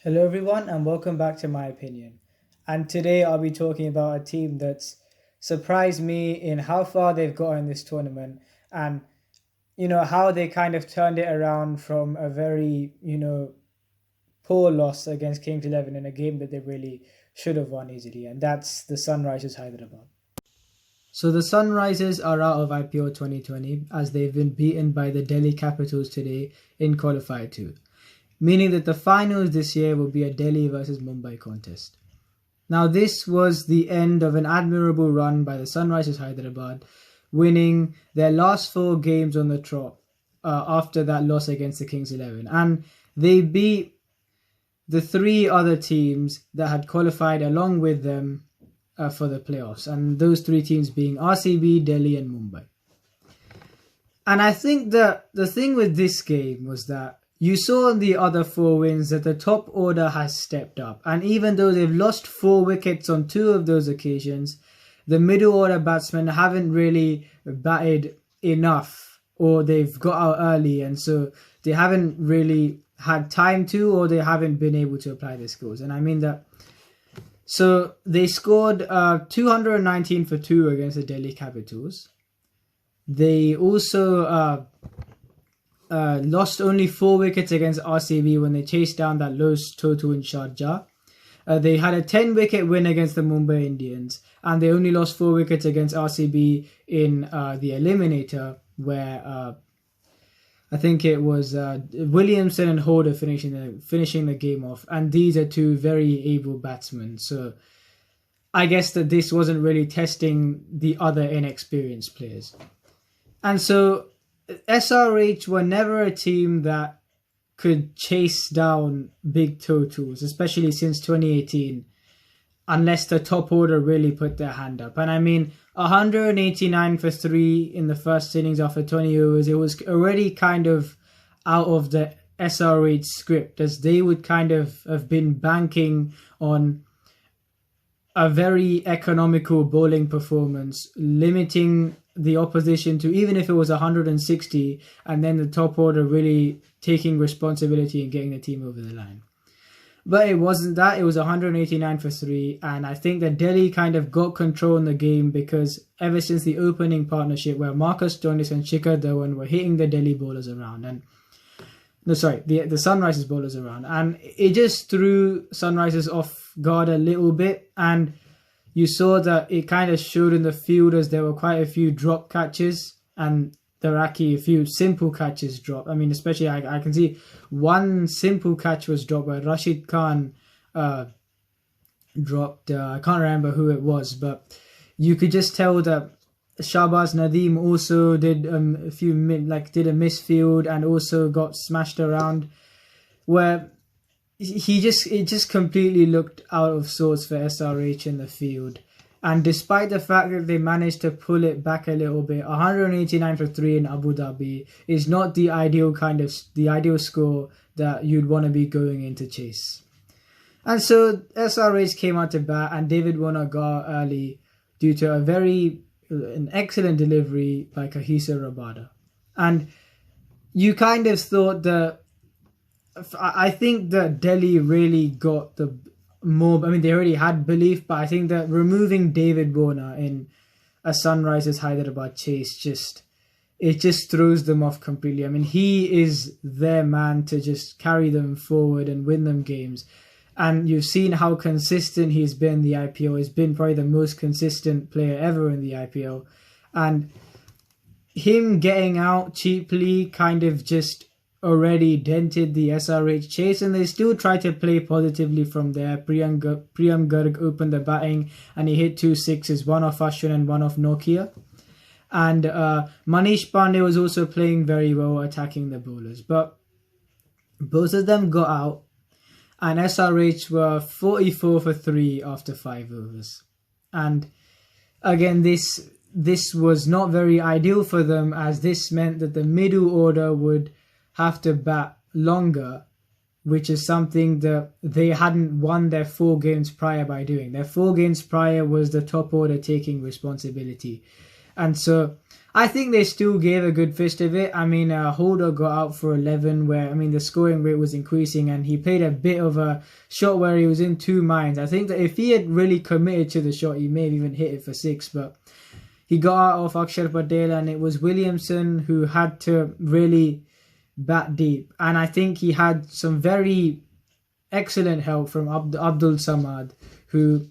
Hello, everyone, and welcome back to my opinion. And today I'll be talking about a team that's surprised me in how far they've got in this tournament and, how they kind of turned it around from a very, poor loss against Kings 11 in a game that they really should have won easily. And that's the Sunrisers Hyderabad. So the Sunrisers are out of IPL 2020 as they've been beaten by the Delhi Capitals today in Qualifier 2, meaning that the finals this year will be a Delhi versus Mumbai contest. Now, this was the end of an admirable run by the Sunrisers Hyderabad, winning their last four games on the trot after that loss against the Kings 11. And they beat the three other teams that had qualified along with them for the playoffs, and those three teams being RCB, Delhi, and Mumbai. And I think that the thing with this game was that you saw in the other four wins that the top order has stepped up. And even though they've lost 4 wickets on 2 of those occasions, the middle order batsmen haven't really batted enough, or they've got out early, and so they haven't really had time to, or they haven't been able to apply their skills. And I mean that. So they scored 219 for 2 against the Delhi Capitals. They also lost only 4 wickets against RCB when they chased down that low total in Sharjah. They had a 10-wicket win against the Mumbai Indians, and they only lost 4 wickets against RCB in the eliminator, where I think it was Williamson and Holder finishing the game off, and these are 2 very able batsmen. So I guess that this wasn't really testing the other inexperienced players. And so SRH were never a team that could chase down big totals, especially since 2018, unless the top order really put their hand up. And I mean, 189 for 3 in the first innings after 20 overs, it was already kind of out of the SRH script, as they would kind of have been banking on a very economical bowling performance, limiting the opposition to, even if it was 160, and then the top order really taking responsibility and getting the team over the line. But it wasn't that. It was 189 for 3, and I think that Delhi kind of got control in the game, because ever since the opening partnership where Marcus Jonas and Shikhar Dhawan were hitting the Delhi bowlers around, the Sunrisers bowlers around, and it just threw Sunrisers off guard a little bit. And you saw that it kind of showed in the field, as there were quite a few drop catches, and there were actually a few simple catches dropped. I mean, especially I can see one simple catch was dropped where Rashid Khan dropped. I can't remember who it was, but you could just tell that Shahbaz Nadeem also did a misfield and also got smashed around, where it just completely looked out of sorts for SRH in the field. And despite the fact that they managed to pull it back a little bit, 189 for 3 in Abu Dhabi is not the ideal score that you'd want to be going into chase. And so SRH came out to bat, and David Warner got early due to an excellent delivery by Kahisa Rabada. And you kind of thought that, I think that Delhi really got the more. I mean, they already had belief, but I think that removing David Warner in a Sunrisers Hyderabad chase just throws them off completely. I mean, he is their man to just carry them forward and win them games. And you've seen how consistent he's been in the IPL. He's been probably the most consistent player ever in the IPL. And him getting out cheaply kind of just already dented the SRH chase, and they still try to play positively from there. Priyam Garg opened the batting, and he hit 2 sixes, one off Ashwin and one off Nokia. And Manish Pandey was also playing very well, attacking the bowlers. But both of them got out, and SRH were 44 for 3 after 5 overs. And again, this was not very ideal for them, as this meant that the middle order would have to bat longer, which is something that they hadn't won their 4 games prior by doing. Their 4 games prior was the top order taking responsibility. And so I think they still gave a good fist of it. I mean, Holder got out for 11 where, I mean, the scoring rate was increasing and he played a bit of a shot where he was in two minds. I think that if he had really committed to the shot, he may have even hit it for 6, but he got out of Akshar Patel and it was Williamson who had to really bat deep. And I think he had some very excellent help from Abdul Samad, who...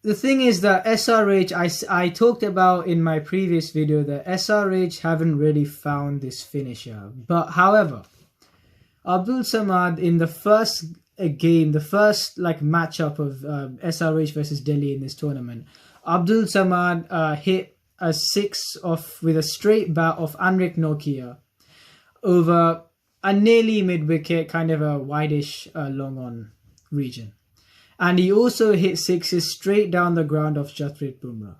The thing is that SRH, I talked about in my previous video that SRH haven't really found this finisher. But however, Abdul Samad in the first game, the first like matchup of SRH versus Delhi in this tournament, Abdul Samad hit a 6 with a straight bat of Anrik Nokia over a nearly mid-wicket, kind of a wideish long-on region. And he also hit 6s straight down the ground of Jasprit Bumrah.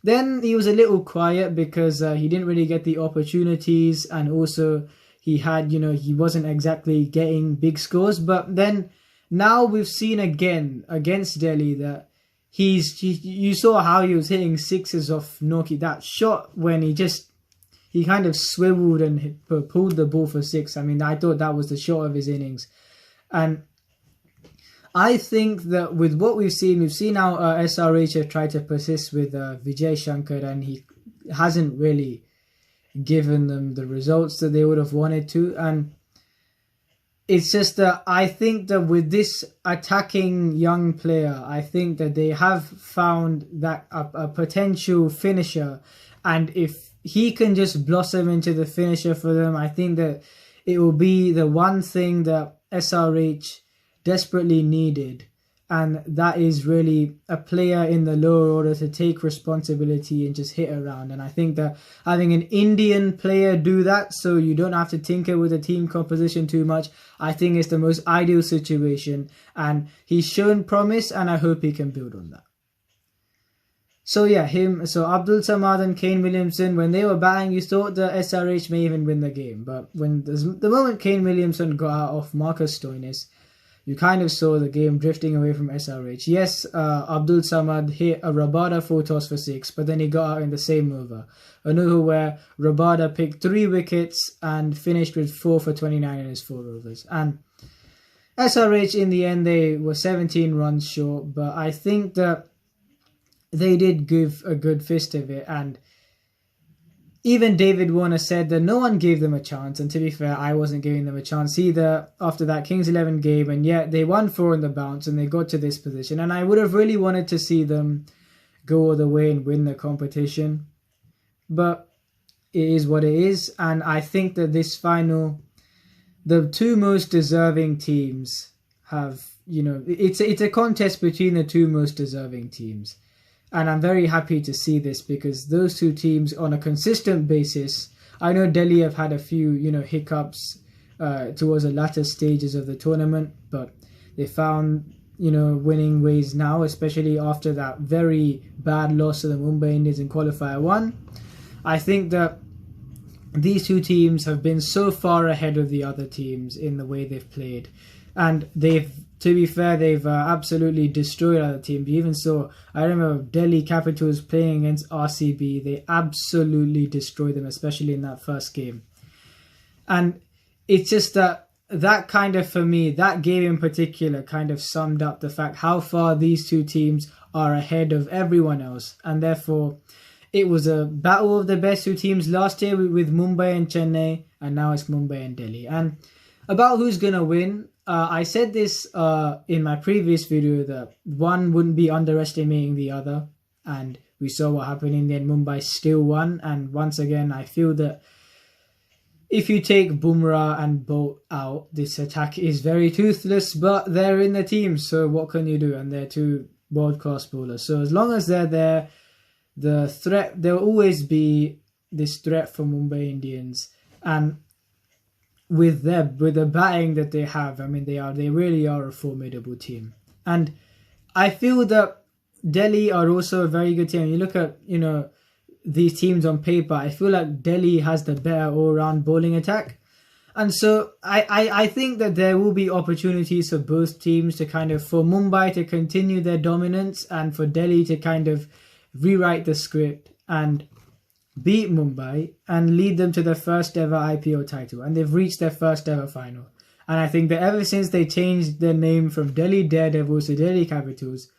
Then he was a little quiet because he didn't really get the opportunities, and also he had, he wasn't exactly getting big scores. But then now we've seen again against Delhi that you saw how he was hitting 6s off Noki. That shot when he kind of swiveled and pulled the ball for 6. I mean, I thought that was the shot of his innings. And I think that with what we've seen how SRH have tried to persist with Vijay Shankar, and he hasn't really given them the results that they would have wanted to. And it's just that I think that with this attacking young player, I think that they have found that a potential finisher. And if he can just blossom into the finisher for them, I think that it will be the one thing that SRH desperately needed, and that is really a player in the lower order to take responsibility and just hit around. And I think that having an Indian player do that, so you don't have to tinker with the team composition too much, I think is the most ideal situation, and he's shown promise, and I hope he can build on that. So yeah, Abdul Samad and Kane Williamson, when they were batting, you thought the SRH may even win the game, but when the moment Kane Williamson got out of Marcus Stoinis, you kind of saw the game drifting away from SRH. Yes, Abdul Samad hit a Rabada 4-toss for 6, but then he got out in the same over. An over where Rabada picked 3 wickets and finished with 4 for 29 in his 4 overs. And SRH, in the end, they were 17 runs short, but I think that they did give a good fist of it. And even David Warner said that no one gave them a chance, and to be fair, I wasn't giving them a chance either after that Kings 11 game, and yet they won 4 in the bounce and they got to this position, and I would have really wanted to see them go all the way and win the competition, but it is what it is. And I think that this final, the 2 most deserving teams have, it's a contest between the 2 most deserving teams. And I'm very happy to see this because those 2 teams on a consistent basis, I know Delhi have had a few, hiccups towards the latter stages of the tournament, but they found, winning ways now, especially after that very bad loss to the Mumbai Indians in Qualifier 1. I think that these 2 teams have been so far ahead of the other teams in the way they've played. And to be fair, they've absolutely destroyed other teams. Even so, I remember Delhi Capitals playing against RCB. They absolutely destroyed them, especially in that first game. And it's just that kind of, for me, that game in particular kind of summed up the fact how far these 2 teams are ahead of everyone else. And therefore, it was a battle of the best 2 teams last year with Mumbai and Chennai, and now it's Mumbai and Delhi. And about who's going to win, I said this in my previous video that one wouldn't be underestimating the other, and we saw what happened in the end. Mumbai still won, and once again I feel that if you take Bumrah and Bolt out, this attack is very toothless, but they're in the team, so what can you do? And they're 2 world-class bowlers, so as long as they're there, there'll always be this threat for Mumbai Indians. And with the batting that they have, I mean, they really are a formidable team. And I feel that Delhi are also a very good team. You look at, these teams on paper, I feel like Delhi has the better all-round bowling attack. And so I think that there will be opportunities for both teams to for Mumbai to continue their dominance and for Delhi to rewrite the script and beat Mumbai and lead them to their first ever IPL title. And they've reached their first ever final. And I think that ever since they changed their name from Delhi Daredevils to Delhi Capitals,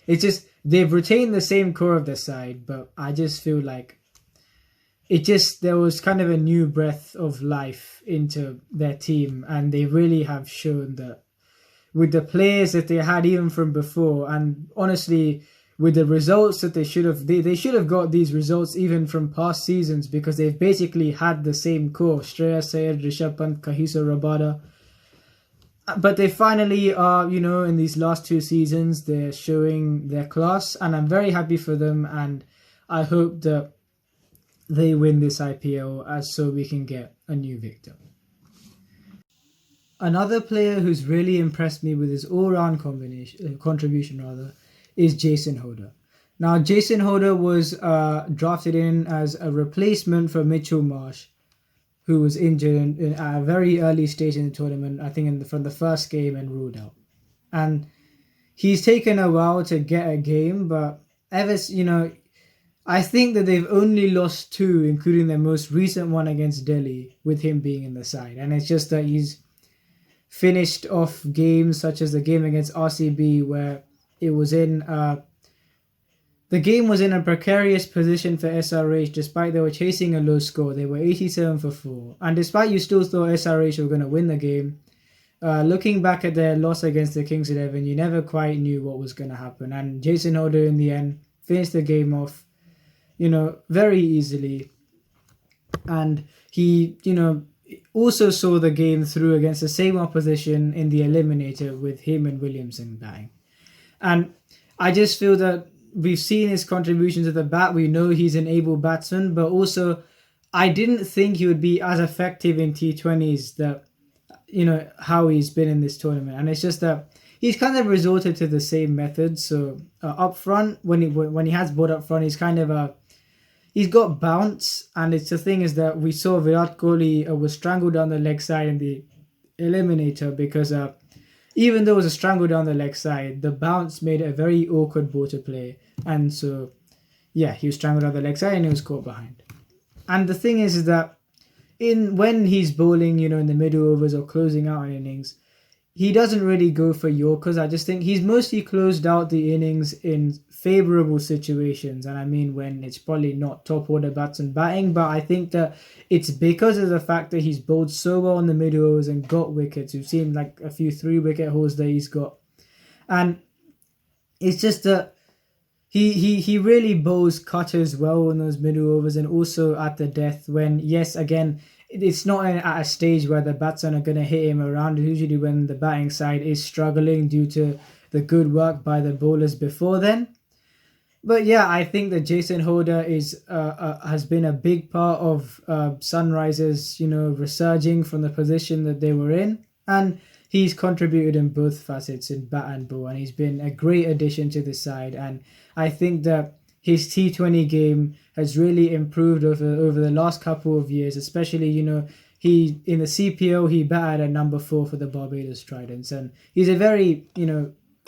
it's just they've retained the same core of their side, but I just feel like there was kind of a new breath of life into their team, and they really have shown that with the players that they had even from before, and honestly with the results that they should have got these results even from past seasons, because they've basically had the same core: Shreyas Iyer, Rishabh Pant, Kagiso Rabada. But they finally are, in these last 2 seasons, they're showing their class, and I'm very happy for them, and I hope that they win this IPL so we can get a new victor. Another player who's really impressed me with his all-round contribution is Jason Holder. Now, Jason Holder was drafted in as a replacement for Mitchell Marsh, who was injured at a very early stage in the tournament, I think from the first game, and ruled out. And he's taken a while to get a game, but I think that they've only lost 2, including their most recent one against Delhi, with him being in the side. And it's just that he's finished off games such as the game against RCB, where it was the game was in a precarious position for SRH. Despite they were chasing a low score, they were 87 for 4. And despite you still thought SRH were going to win the game, looking back at their loss against the Kings 11, you never quite knew what was going to happen. And Jason Holder, in the end, finished the game off, very easily. And he, also saw the game through against the same opposition in the eliminator with him and Williamson batting. And I just feel that we've seen his contribution to the bat. We know he's an able batsman, but also I didn't think he would be as effective in T20s that, how he's been in this tournament. And it's just that he's kind of resorted to the same methods. So up front, when he has bowled up front, he's got bounce. And the thing is that we saw Virat Kohli was strangled down the leg side in the eliminator, because even though it was a strangle down the leg side, the bounce made it a very awkward ball to play. And so, yeah, he was strangled down the leg side and he was caught behind. And the thing is that when he's bowling, in the middle overs or closing out an innings, he doesn't really go for Yorkers. I just think he's mostly closed out the innings in favourable situations. And I mean when it's probably not top order batsman batting, but I think that it's because of the fact that he's bowled so well in the middle overs and got wickets. We've seen like a few 3-wicket hauls that he's got. And it's just that he really bowls cutters well in those middle overs, and also at the death when, yes, again, it's not at a stage where the batsmen are going to hit him around. Usually when the batting side is struggling due to the good work by the bowlers before then. But yeah, I think that Jason Holder has been a big part of Sunrisers, resurging from the position that they were in. And he's contributed in both facets, in bat and ball. And he's been a great addition to the side. And I think that his T20 game has really improved over the last couple of years, especially, he in the CPO, he batted at number 4 for the Barbados Tridents. And he's a very,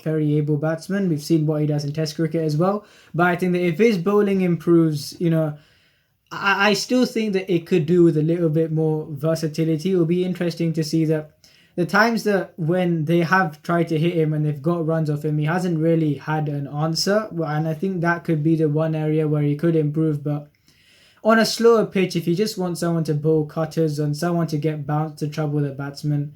very able batsman. We've seen what he does in Test cricket as well. But I think that if his bowling improves, I still think that it could do with a little bit more versatility. It will be interesting to see that the times that when they have tried to hit him and they've got runs off him, he hasn't really had an answer. And I think that could be the one area where he could improve. But on a slower pitch, if you just want someone to bowl cutters and someone to get bounced to trouble the batsman,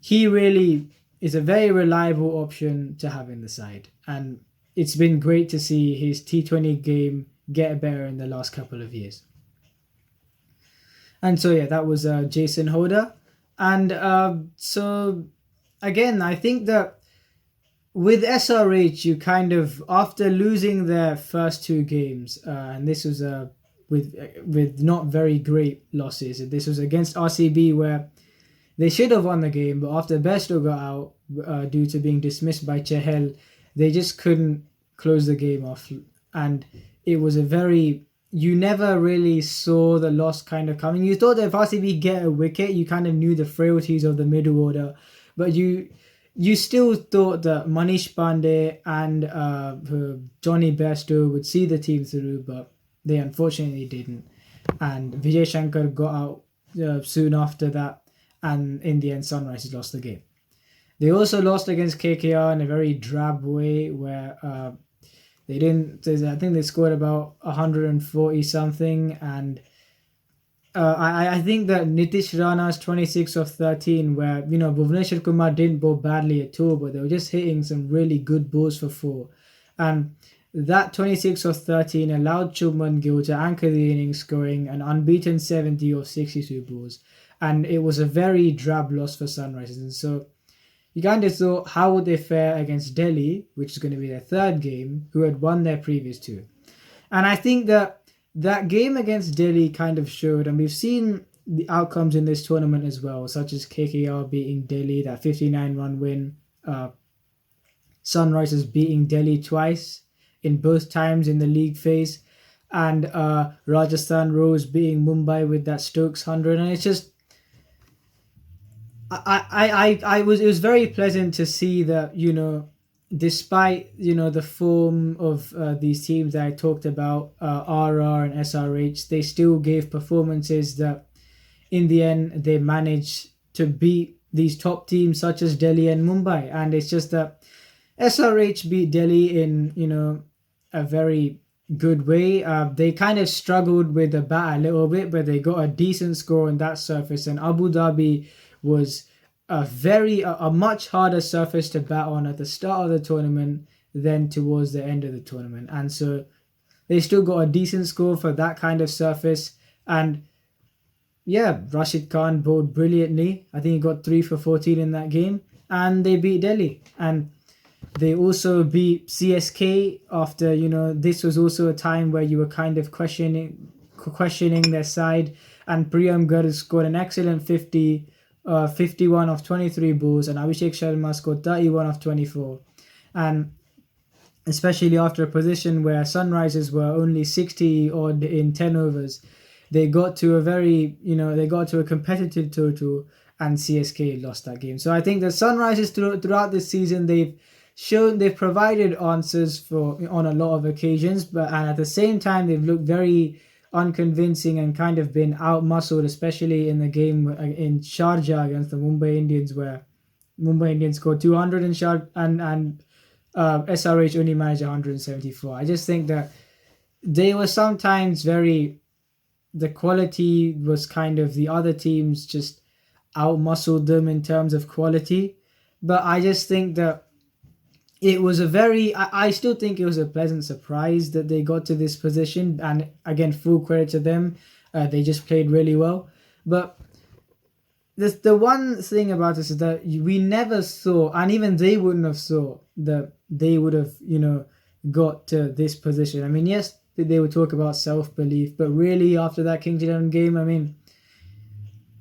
he really is a very reliable option to have in the side. And it's been great to see his T20 game get better in the last couple of years. And so, yeah, that was Jason Holder. And so, again, I think that with SRH, you kind of, after losing their first 2 games, and this was with not very great losses. This was against RCB, where they should have won the game, but after Besto got out due to being dismissed by Chahel, they just couldn't close the game off. And it was you never really saw the loss kind of coming. You thought that if RCB get a wicket, you kind of knew the frailties of the middle order, but you still thought that Manish Pandey and Johnny Bairstow would see the team through. But they unfortunately didn't. And Vijay Shankar got out soon after that, and in the end, Sunrisers lost the game. They also lost against KKR in a very drab way, where they didn't. I think they scored about 140 something, and I think that Nitish Rana's 26 of 13, where Bhuvneshwar Kumar didn't bowl badly at all, but they were just hitting some really good balls for four, and that 26 of 13 allowed Shubman Gill to anchor the innings, scoring an unbeaten 70 of 62 balls, and it was a very drab loss for Sunrisers. And so you kind of thought, how would they fare against Delhi, which is going to be their third game, who had won their previous two? And I think that game against Delhi kind of showed, and we've seen the outcomes in this tournament as well, such as KKR beating Delhi, that 59-run win, Sunrisers beating Delhi twice in both times in the league phase, and Rajasthan Royals beating Mumbai with that Stokes 100. And it's just, it was very pleasant to see that, despite the form of these teams that I talked about, RR and SRH, they still gave performances that in the end they managed to beat these top teams such as Delhi and Mumbai. And it's just that SRH beat Delhi in a very good way. They kind of struggled with the bat a little bit, but they got a decent score on that surface, and Abu Dhabi was a much harder surface to bat on at the start of the tournament than towards the end of the tournament. And so they still got a decent score for that kind of surface. And yeah, Rashid Khan bowled brilliantly. I think he got 3 for 14 in that game, and they beat Delhi. And they also beat CSK after, this was also a time where you were kind of questioning their side, and Priyam Garg scored an excellent 51 of 23 balls, and Abhishek Sharma scored 31 of 24. And especially after a position where Sunrisers were only 60 odd in 10 overs, they got to a competitive total, and CSK lost that game. So I think the Sunrisers throughout this season, they've provided answers on a lot of occasions, and at the same time they've looked very unconvincing and kind of been out-muscled, especially in the game in Sharjah against the Mumbai Indians, where Mumbai Indians scored 200 and SRH only managed 174. I just think that they were sometimes the quality was kind of, the other teams just out-muscled them in terms of quality. But I just think that it was I still think it was a pleasant surprise that they got to this position. And again, full credit to them. They just played really well. But the one thing about this is that we never thought, and even they wouldn't have thought, that they would have, got to this position. I mean, yes, they would talk about self-belief, but really after that Kings 11 game, I mean,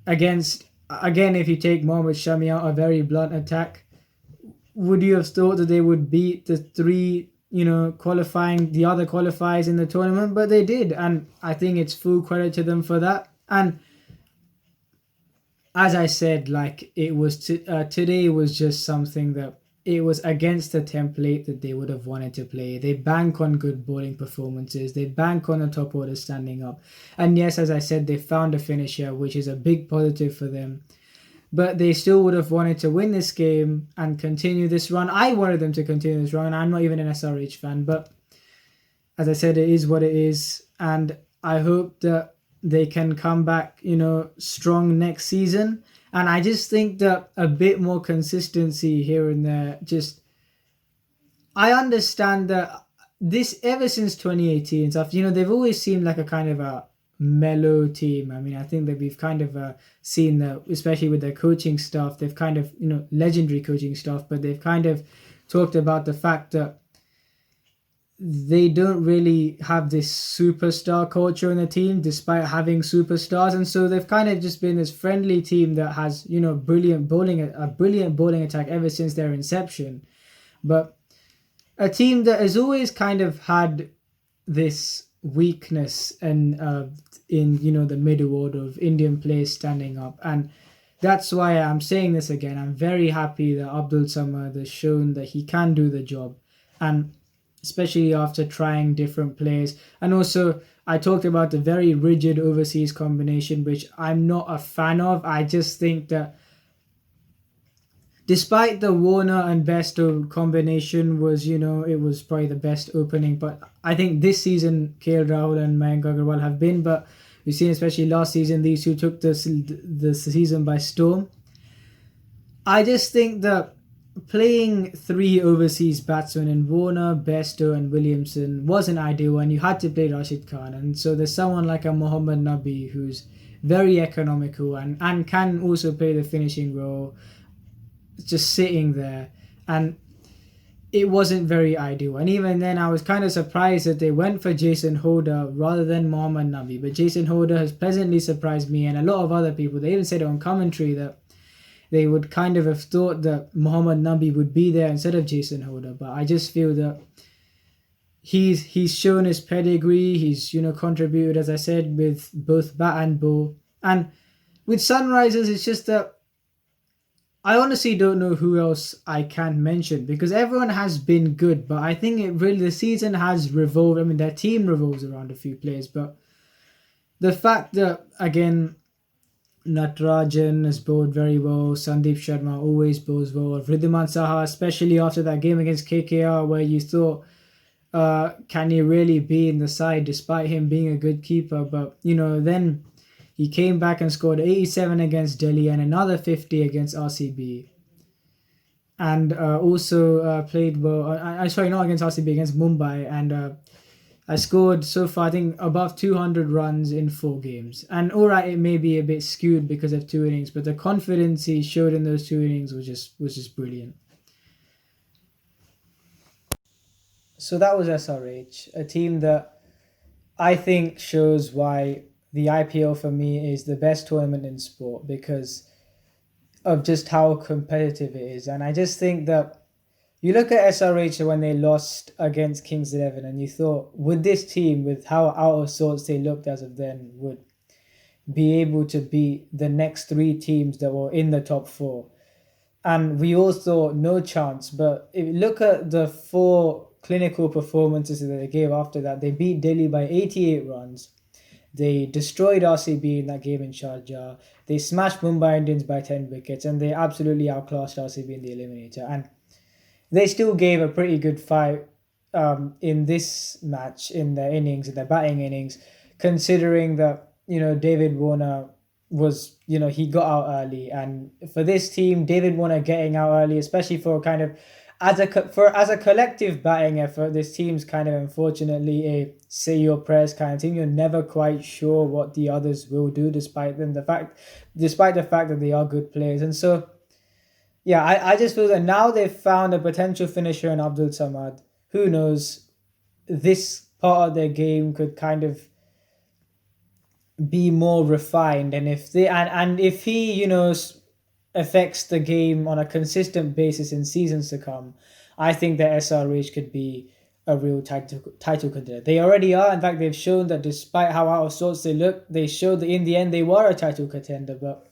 if you take Mohammad Shami out, a very blunt attack, would you have thought that they would beat the three, the other qualifiers in the tournament? But they did, and I think it's full credit to them for that. And as I said, it was today was just something that it was against the template that they would have wanted to play. They bank on good bowling performances. They bank on the top order standing up. And yes, as I said, they found a finisher, which is a big positive for them. But they still would have wanted to win this game and continue this run. I wanted them to continue this run. I'm not even an SRH fan, but as I said, it is what it is. And I hope that they can come back, strong next season. And I just think that a bit more consistency here and there, I understand that this, ever since 2018 and stuff, they've always seemed like a kind of a mellow team. I mean, I think that we've kind of seen that, especially with their coaching staff, they've kind of, legendary coaching staff, but they've kind of talked about the fact that they don't really have this superstar culture in the team despite having superstars. And so they've kind of just been this friendly team that has, brilliant bowling attack ever since their inception. But a team that has always kind of had this weakness and in the middle order of Indian players standing up. And that's why I'm saying this again. I'm very happy that Abdul Samad has shown that he can do the job, and especially after trying different players. And also I talked about the very rigid overseas combination, which I'm not a fan of. I just think that despite the Warner and Besto combination was, it was probably the best opening, but I think this season KL Rahul and Mayank Agarwal have been, but we've seen especially last season these two took the season by storm. I just think that playing three overseas batsmen in Warner, Besto, and Williamson wasn't ideal, and you had to play Rashid Khan. And so there's someone like a Mohammad Nabi who's very economical and can also play the finishing role, just sitting there. And it wasn't very ideal. And even then, I was kind of surprised that they went for Jason Holder rather than Mohammad Nabi. But Jason Holder has pleasantly surprised me and a lot of other people. They even said on commentary that they would kind of have thought that Mohammad Nabi would be there instead of Jason Holder. But I just feel that he's shown his pedigree. He's, contributed, as I said, with both bat and ball. And with Sunrisers, it's just that I honestly don't know who else I can mention because everyone has been good. But I think the season has revolved. I mean, their team revolves around a few players. But the fact that, again, Natarajan has bowled very well. Sandeep Sharma always bowls well. Vridhiman Saha, especially after that game against KKR where you thought, can he really be in the side despite him being a good keeper? But, then he came back and scored 87 against Delhi and another 50 against RCB. And also played well, sorry, not against RCB, against Mumbai. And I scored so far, I think, above 200 runs in 4 games. And all right, it may be a bit skewed because of 2 innings, but the confidence he showed in those 2 innings was just brilliant. So that was SRH, a team that I think shows why the IPL for me is the best tournament in sport because of just how competitive it is. And I just think that you look at SRH when they lost against Kings 11 and you thought, would this team, with how out of sorts they looked as of then, would be able to beat the next 3 teams that were in the top 4? And we all thought, no chance. But if you look at the 4 clinical performances that they gave after that, they beat Delhi by 88 runs. They destroyed RCB in that game in Sharjah. They smashed Mumbai Indians by 10 wickets and they absolutely outclassed RCB in the eliminator. And they still gave a pretty good fight in this match, in their batting innings, considering that, David Warner was, he got out early. And for this team, David Warner getting out early, especially for kind of, as a collective batting effort, this team's kind of unfortunately a say your prayers kind of team. You're never quite sure what the others will do, despite the fact that they are good players. And so, yeah, I just feel that now they've found a potential finisher in Abdul Samad. Who knows? This part of their game could kind of be more refined, and if he, affects the game on a consistent basis in seasons to come, I think that SRH could be a real title contender. They already are. In fact, they've shown that despite how out of sorts they look, they showed that in the end they were a title contender. But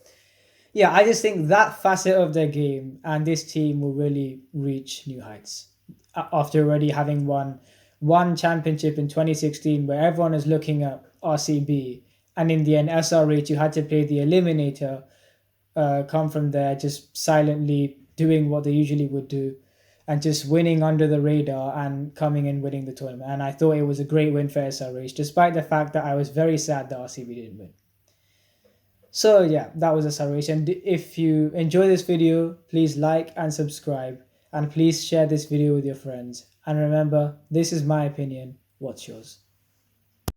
yeah, I just think that facet of their game and this team will really reach new heights after already having won one championship in 2016 where everyone is looking at RCB, and in the end SRH, you had to play the eliminator, come from there just silently doing what they usually would do and just winning under the radar and coming and winning the tournament. And I thought it was a great win for SRH, despite the fact that I was very sad that RCB didn't win. So yeah, that was SRH. And if you enjoy this video, please like and subscribe. And please share this video with your friends. And remember, this is my opinion. What's yours?